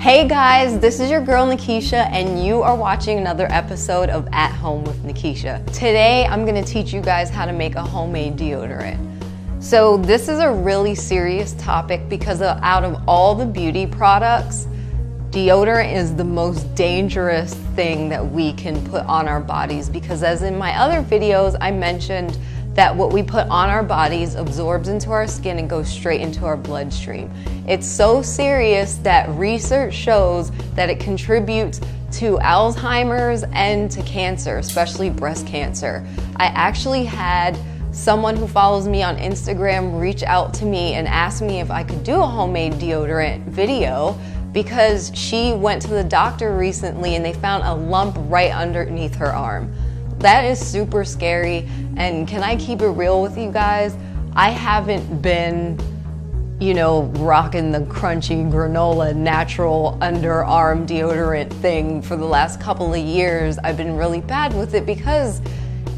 Hey guys, this is your girl Nikisha and you are watching another episode of At Home with Nikisha. Today I'm going to teach you guys how to make a homemade deodorant. So this is a really serious topic because out of all the beauty products, deodorant is the most dangerous thing that we can put on our bodies, because as in my other videos I mentioned that what we put on our bodies absorbs into our skin and goes straight into our bloodstream. It's so serious that research shows that it contributes to Alzheimer's and to cancer, especially breast cancer. I actually had someone who follows me on Instagram reach out to me and ask me if I could do a homemade deodorant video because she went to the doctor recently and they found a lump right underneath her arm. That is super scary, and can I keep it real with you guys? I haven't been, rocking the crunchy granola natural underarm deodorant thing for the last couple of years. I've been really bad with it because,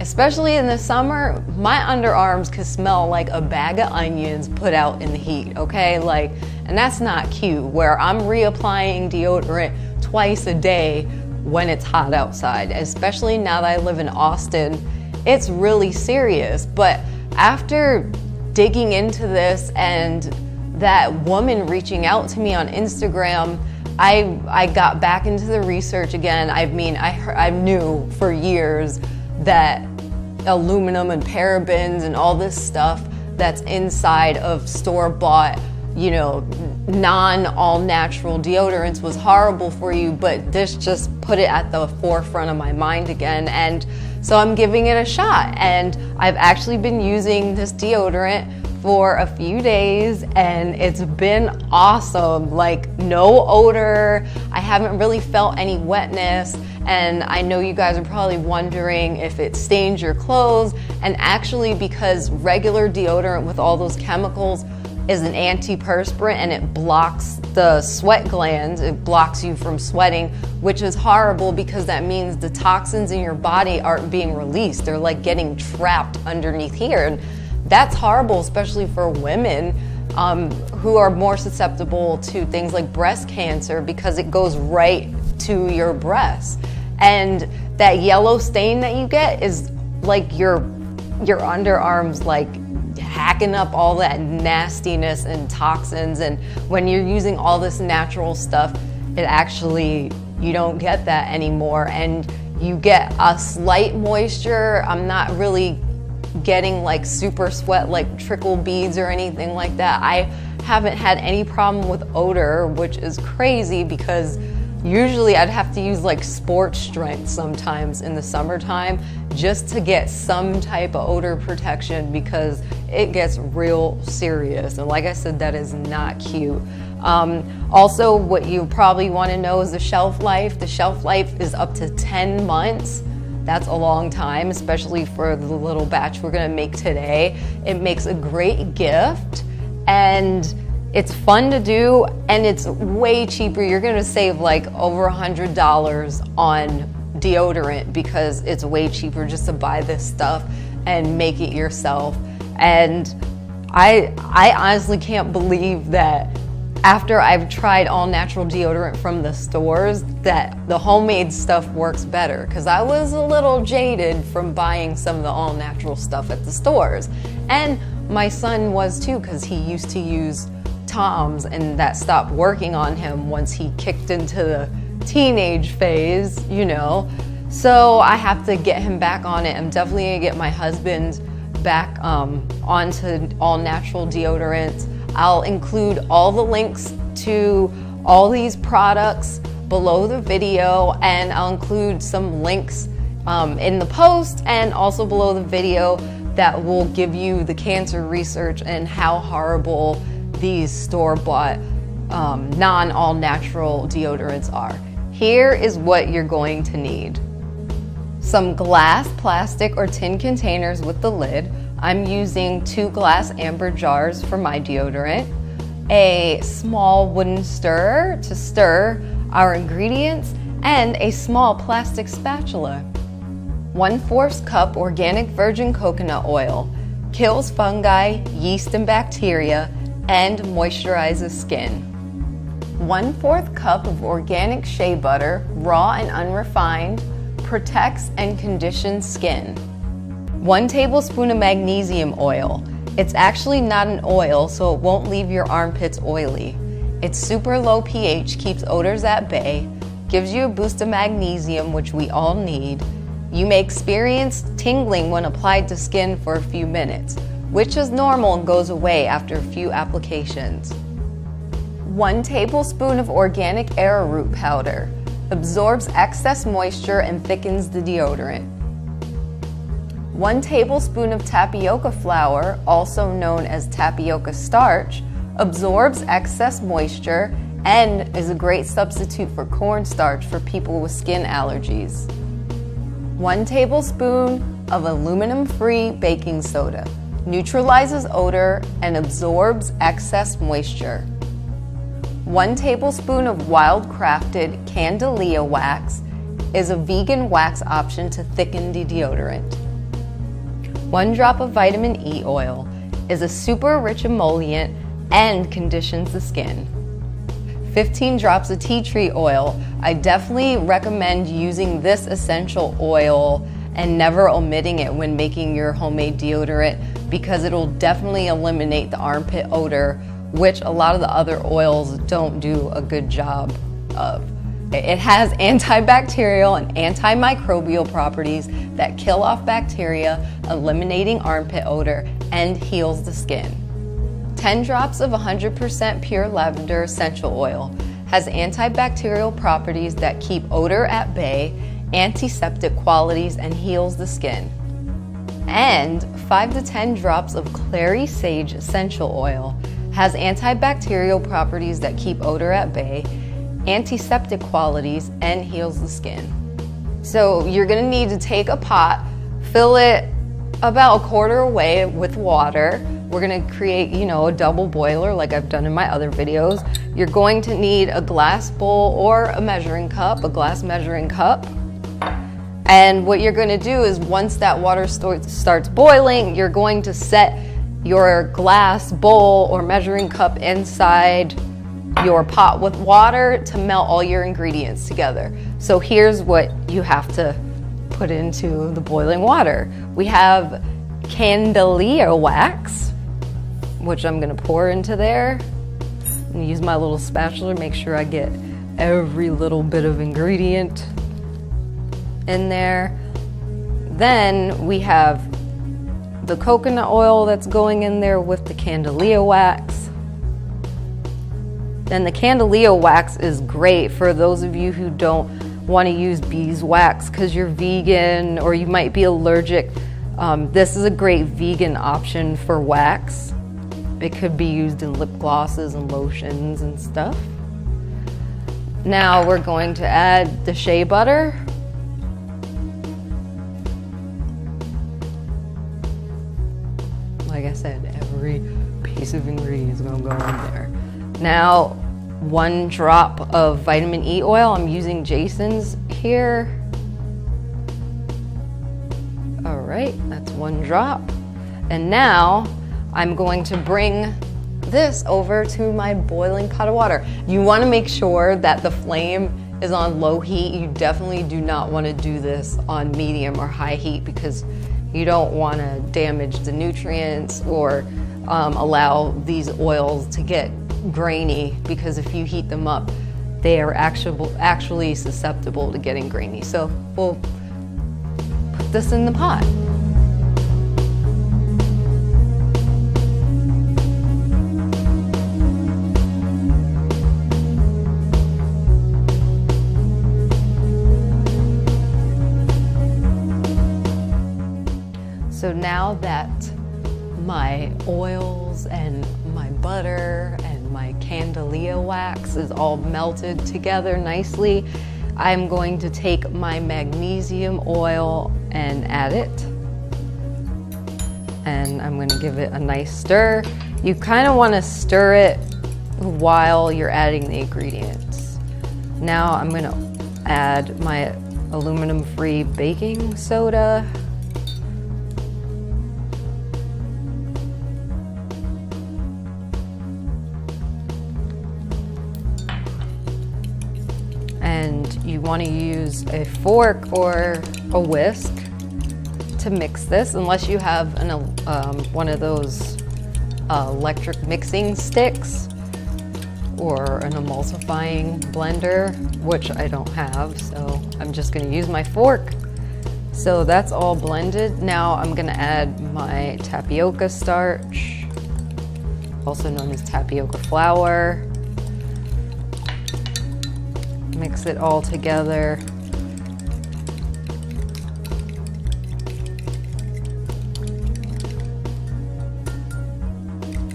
especially in the summer, my underarms could smell like a bag of onions put out in the heat, okay? And that's not cute, where I'm reapplying deodorant twice a day when it's hot outside, especially now that I live in Austin. It's really serious. But after digging into this and that woman reaching out to me on Instagram, I got back into the research again. I knew for years that aluminum and parabens and all this stuff that's inside of store-bought, non-all-natural deodorants was horrible for you, but this just put it at the forefront of my mind again. And so I'm giving it a shot, and I've actually been using this deodorant for a few days and it's been awesome. No odor, I haven't really felt any wetness, and I know you guys are probably wondering if it stains your clothes, and actually because regular deodorant with all those chemicals is an antiperspirant and it blocks the sweat glands, it blocks you from sweating, which is horrible because that means the toxins in your body aren't being released. They're getting trapped underneath here. And that's horrible, especially for women who are more susceptible to things like breast cancer because it goes right to your breasts. And that yellow stain that you get is your underarms hacking up all that nastiness and toxins. And when you're using all this natural stuff, you don't get that anymore, and you get a slight moisture. I'm not really getting super sweat, trickle beads or anything like that. I haven't had any problem with odor, which is crazy because usually I'd have to use sports strength sometimes in the summertime just to get some type of odor protection because it gets real serious. And like I said, that is not cute. Also, what you probably want to know is the shelf life. The shelf life is up to 10 months. That's a long time, especially for the little batch we're gonna make today. It makes a great gift and it's fun to do, and it's way cheaper. You're gonna save over $100 on deodorant because it's way cheaper just to buy this stuff and make it yourself. And I honestly can't believe that after I've tried all natural deodorant from the stores that the homemade stuff works better, because I was a little jaded from buying some of the all natural stuff at the stores. And my son was too, because he used to use Tom's and that stopped working on him once he kicked into the teenage phase, So I have to get him back on it. I'm definitely gonna get my husband back onto all natural deodorants. I'll include all the links to all these products below the video, and I'll include some links in the post and also below the video that will give you the cancer research and how horrible these store-bought non-all-natural deodorants are. Here is what you're going to need. Some glass, plastic, or tin containers with the lid. I'm using 2 glass amber jars for my deodorant. A small wooden stirrer to stir our ingredients, and a small plastic spatula. 1/4 cup organic virgin coconut oil. Kills fungi, yeast, and bacteria, and moisturizes skin. 1/4 cup of organic shea butter, raw and unrefined, protects and conditions skin. 1 tablespoon of magnesium oil. It's actually not an oil, so it won't leave your armpits oily. It's super low pH, keeps odors at bay, gives you a boost of magnesium, which we all need. You may experience tingling when applied to skin for a few minutes, which is normal and goes away after a few applications. 1 tablespoon of organic arrowroot powder. Absorbs excess moisture and thickens the deodorant. 1 tablespoon of tapioca flour, also known as tapioca starch, absorbs excess moisture and is a great substitute for cornstarch for people with skin allergies. 1 tablespoon of aluminum-free baking soda. Neutralizes odor and absorbs excess moisture. 1 tablespoon of wild-crafted Candelia wax is a vegan wax option to thicken the deodorant. 1 drop of vitamin E oil is a super rich emollient and conditions the skin. 15 drops of tea tree oil. I definitely recommend using this essential oil and never omitting it when making your homemade deodorant because it'll definitely eliminate the armpit odor, which a lot of the other oils don't do a good job of. It has antibacterial and antimicrobial properties that kill off bacteria, eliminating armpit odor, and heals the skin. 10 drops of 100% pure lavender essential oil has antibacterial properties that keep odor at bay, antiseptic qualities, and heals the skin. And 5 to 10 drops of clary sage essential oil has antibacterial properties that keep odor at bay, antiseptic qualities, and heals the skin. So you're gonna need to take a pot, fill it about 1/4 away with water. We're gonna create, a double boiler like I've done in my other videos. You're going to need a glass bowl or a measuring cup, a glass measuring cup. And what you're gonna do is once that water starts boiling, you're going to set your glass bowl or measuring cup inside your pot with water to melt all your ingredients together. So here's what you have to put into the boiling water. We have Candelia wax, which I'm gonna pour into there. I'm gonna use my little spatula to make sure I get every little bit of ingredient in there. Then we have the coconut oil that's going in there with the Candelia wax. Then the Candelia wax is great for those of you who don't want to use beeswax because you're vegan or you might be allergic. This is a great vegan option for wax. It could be used in lip glosses and lotions and stuff. Now we're going to add the shea butter. Like I said, every piece of ingredient is going to go in there. Now, 1 drop of vitamin E oil. I'm using Jason's here. All right, that's 1 drop. And now I'm going to bring this over to my boiling pot of water. You want to make sure that the flame is on low heat. You definitely do not want to do this on medium or high heat because you don't want to damage the nutrients or allow these oils to get grainy, because if you heat them up, they are actually susceptible to getting grainy. So we'll put this in the pot. So now that my oils and my butter and my Candelia wax is all melted together nicely, I'm going to take my magnesium oil and add it. And I'm going to give it a nice stir. You kind of want to stir it while you're adding the ingredients. Now I'm going to add my aluminum-free baking soda. and you want to use a fork or a whisk to mix this, unless you have one of those electric mixing sticks or an emulsifying blender, which I don't have, so I'm just going to use my fork. So that's all blended. Now I'm going to add my tapioca starch, also known as tapioca flour. Mix it all together.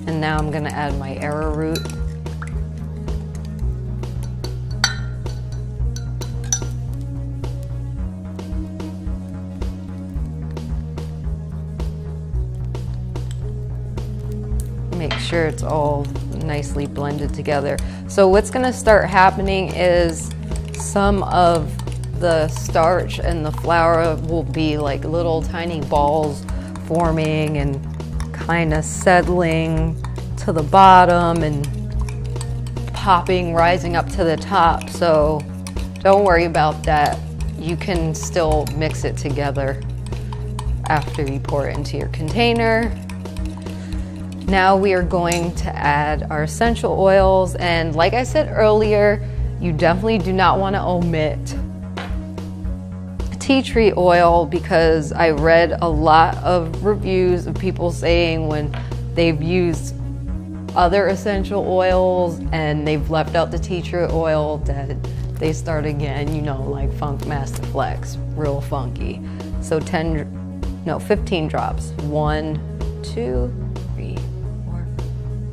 And now I'm going to add my arrowroot. Make sure it's all nicely blended together. So what's going to start happening is some of the starch and the flour will be like little tiny balls forming and kind of settling to the bottom and popping, rising up to the top. So don't worry about that. You can still mix it together after you pour it into your container. Now we are going to add our essential oils, and like I said earlier, you definitely do not want to omit tea tree oil, because I read a lot of reviews of people saying when they've used other essential oils and they've left out the tea tree oil that they start again, you know, like Funk Master Flex, real funky. So 15 drops. 1, 2, 3, 4,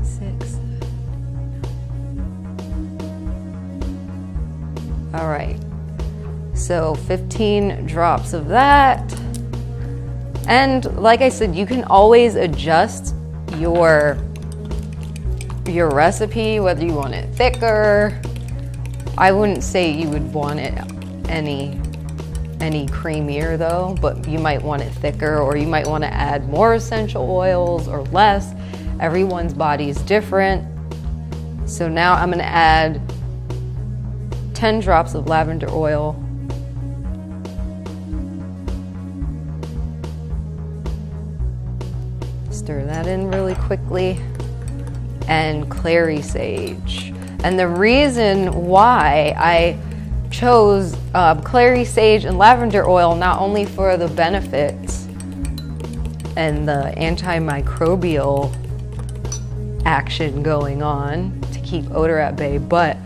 6. All right. So 15 drops of that. And like I said, you can always adjust your recipe, whether you want it thicker. I wouldn't say you would want it any creamier though, but you might want it thicker, or you might want to add more essential oils or less. Everyone's body is different. So now I'm going to add 10 drops of lavender oil. Stir that in really quickly. And clary sage. And the reason why I chose clary sage and lavender oil, not only for the benefits and the antimicrobial action going on to keep odor at bay, but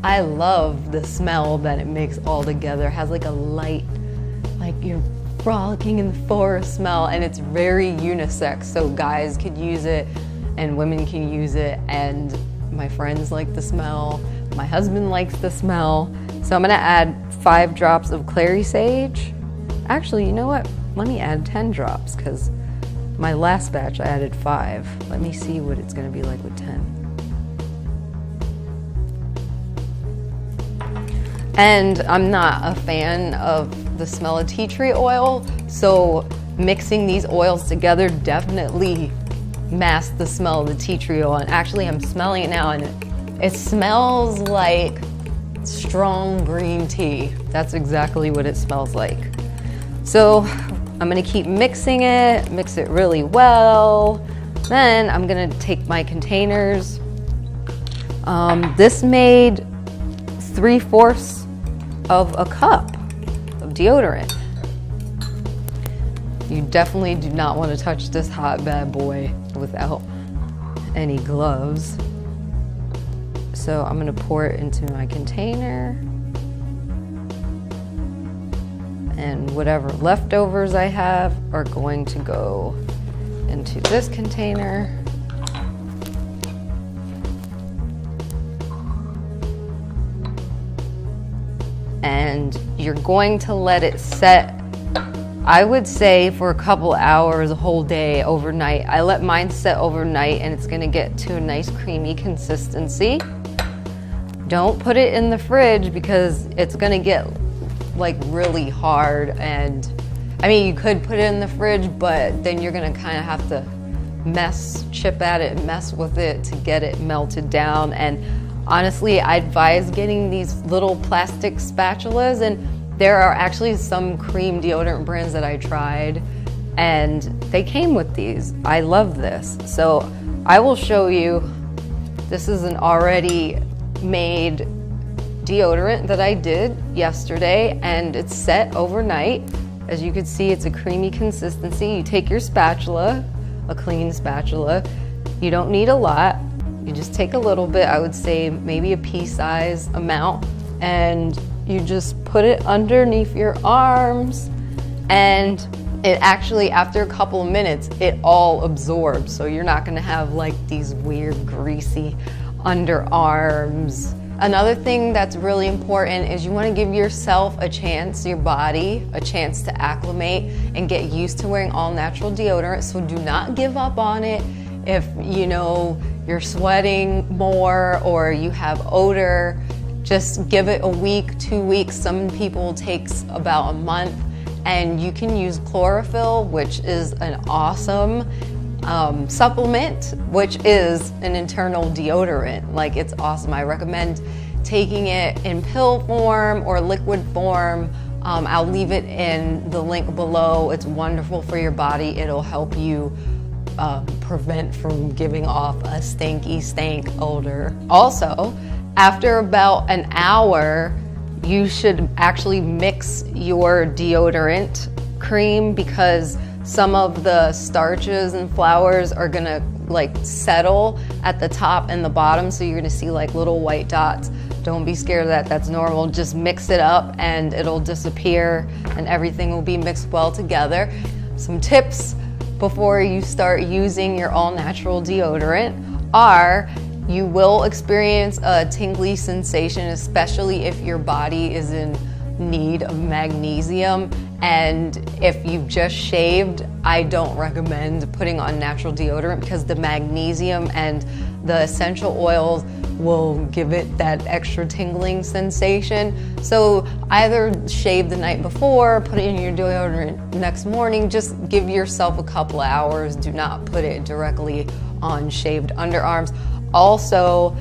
I love the smell that it makes all together. It has like a light, like you're frolicking in the forest smell, and it's very unisex, so guys could use it and women can use it, and my friends like the smell, my husband likes the smell. So I'm gonna add 5 drops of clary sage. Actually, you know what? Let me add 10 drops, because my last batch I added 5. Let me see what it's gonna be like with 10. And I'm not a fan of the smell of tea tree oil, so mixing these oils together definitely masks the smell of the tea tree oil. And actually I'm smelling it now, and it smells like strong green tea. That's exactly what it smells like. So I'm gonna keep mixing it, mix it really well. Then I'm gonna take my containers. This made 3/4 of a cup of deodorant. You definitely do not want to touch this hot bad boy without any gloves. So I'm going to pour it into my container, and whatever leftovers I have are going to go into this container. And you're going to let it set, I would say, for a couple hours, a whole day, overnight. I let mine set overnight, and it's gonna get to a nice creamy consistency. Don't put it in the fridge, because it's gonna get like really hard. And I mean, you could put it in the fridge, but then you're gonna kind of have to chip at it, mess with it to get it melted down. And honestly, I advise getting these little plastic spatulas, and there are actually some cream deodorant brands that I tried and they came with these. I love this. So I will show you, this is an already made deodorant that I did yesterday, and it's set overnight. As you can see, it's a creamy consistency. You take your spatula, a clean spatula. You don't need a lot. You just take a little bit, I would say maybe a pea-size amount, and you just put it underneath your arms, and it actually, after a couple of minutes, it all absorbs. So you're not gonna have like these weird greasy underarms. Another thing that's really important is you want to give yourself a chance, your body, a chance to acclimate and get used to wearing all natural deodorant. So do not give up on it. If you know you're sweating more or you have odor, just give it a week, 2 weeks. Some people takes about a month, and you can use Chlorophyll, which is an awesome supplement, which is an internal deodorant. Like, it's awesome. I recommend taking it in pill form or liquid form. I'll leave it in the link below. It's wonderful for your body. It'll help you prevent from giving off a stanky stank odor. Also, after about an hour, you should actually mix your deodorant cream, because some of the starches and flours are gonna like settle at the top and the bottom, so you're gonna see like little white dots. Don't be scared of that, that's normal. Just mix it up and it'll disappear and everything will be mixed well together. Some tips before you start using your all-natural deodorant are, you will experience a tingly sensation, especially if your body is in need of magnesium. And if you've just shaved, I don't recommend putting on natural deodorant, because the magnesium and the essential oils will give it that extra tingling sensation. So either shave the night before, put it in your deodorant next morning. Just give yourself a couple of hours. Do not put it directly on shaved underarms. Also,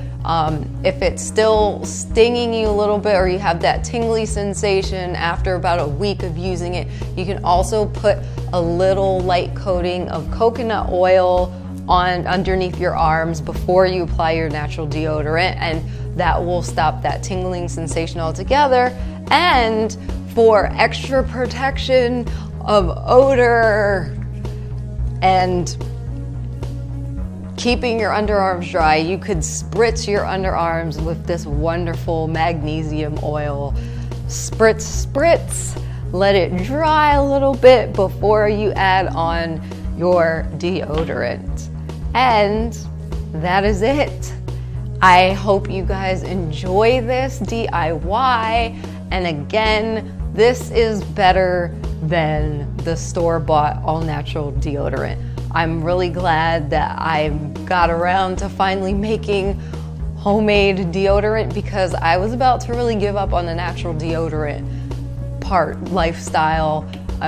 if it's still stinging you a little bit, or you have that tingly sensation after about a week of using it, you can also put a little light coating of coconut oil on underneath your arms before you apply your natural deodorant, and that will stop that tingling sensation altogether. And for extra protection of odor and keeping your underarms dry, you could spritz your underarms with this wonderful magnesium oil. Spritz, spritz. Let it dry a little bit before you add on your deodorant. And that is it. I hope you guys enjoy this DIY. And again, this is better than the store-bought all-natural deodorant. I'm really glad that I got around to finally making homemade deodorant, because I was about to really give up on the natural deodorant lifestyle,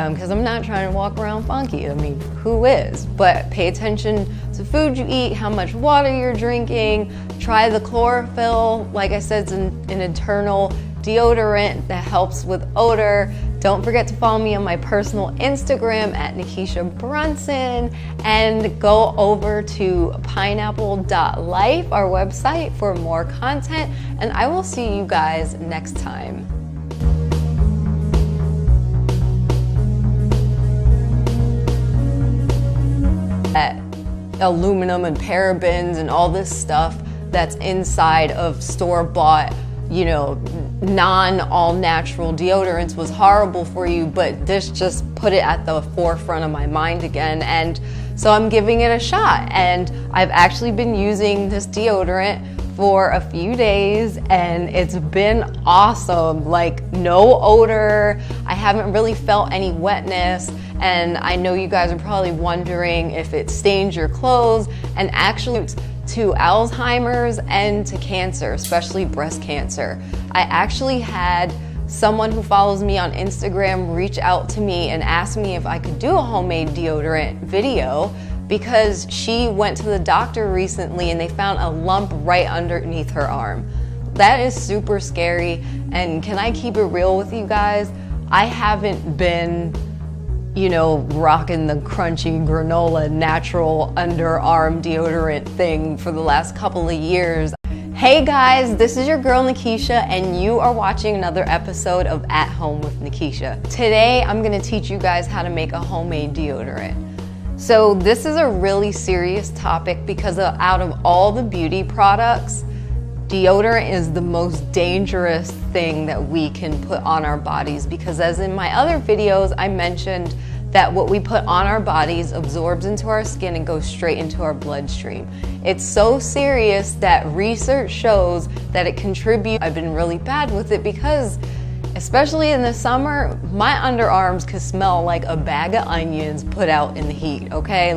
because I'm not trying to walk around funky. I mean, who is? But pay attention to food you eat, how much water you're drinking. Try the Chlorophyll. Like I said, it's an internal deodorant that helps with odor. Don't forget to follow me on my personal Instagram at Nikisha Brunson, and go over to pineapple.life, our website, for more content. And I will see you guys next time. Aluminum and parabens and all this stuff that's inside of store-bought, you know, non-all-natural deodorants was horrible for you, but this just put it at the forefront of my mind again, and so I'm giving it a shot. And I've actually been using this deodorant for a few days, and it's been awesome. Like, no odor, I haven't really felt any wetness, and I know you guys are probably wondering if it stains your clothes, and actually it's to Alzheimer's and to cancer, especially breast cancer. I actually had someone who follows me on Instagram reach out to me and ask me if I could do a homemade deodorant video, because she went to the doctor recently and they found a lump right underneath her arm. That is super scary, and can I keep it real with you guys? I haven't been, you know, rocking the crunchy granola natural underarm deodorant thing for the last couple of years. Hey guys, this is your girl Nikisha, and you are watching another episode of At Home with Nikisha. Today I'm gonna teach you guys how to make a homemade deodorant. So this is a really serious topic because out of all the beauty products, deodorant is the most dangerous thing that we can put on our bodies, because as in my other videos, I mentioned that what we put on our bodies absorbs into our skin and goes straight into our bloodstream. It's so serious that research shows that it contributes. I've been really bad with it because, especially in the summer, my underarms could smell like a bag of onions put out in the heat, okay?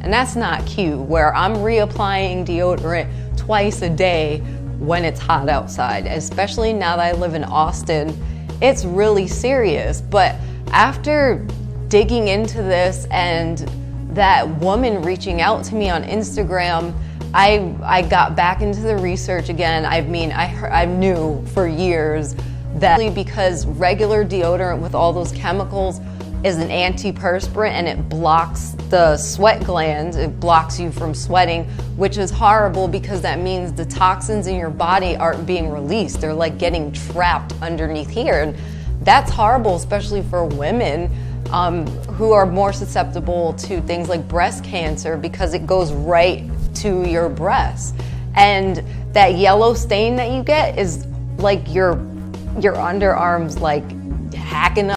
And that's not cute, where I'm reapplying deodorant twice a day when it's hot outside, especially now that I live in Austin. It's really serious. But after digging into this and that woman reaching out to me on Instagram, I got back into the research again. I mean, I knew for years that because regular deodorant with all those chemicals is an antiperspirant and it blocks the sweat glands, it blocks you from sweating, which is horrible because that means the toxins in your body aren't being released. They're like getting trapped underneath here. And that's horrible, especially for women who are more susceptible to things like breast cancer, because it goes right to your breasts. And that yellow stain that you get is like your underarms like hacking up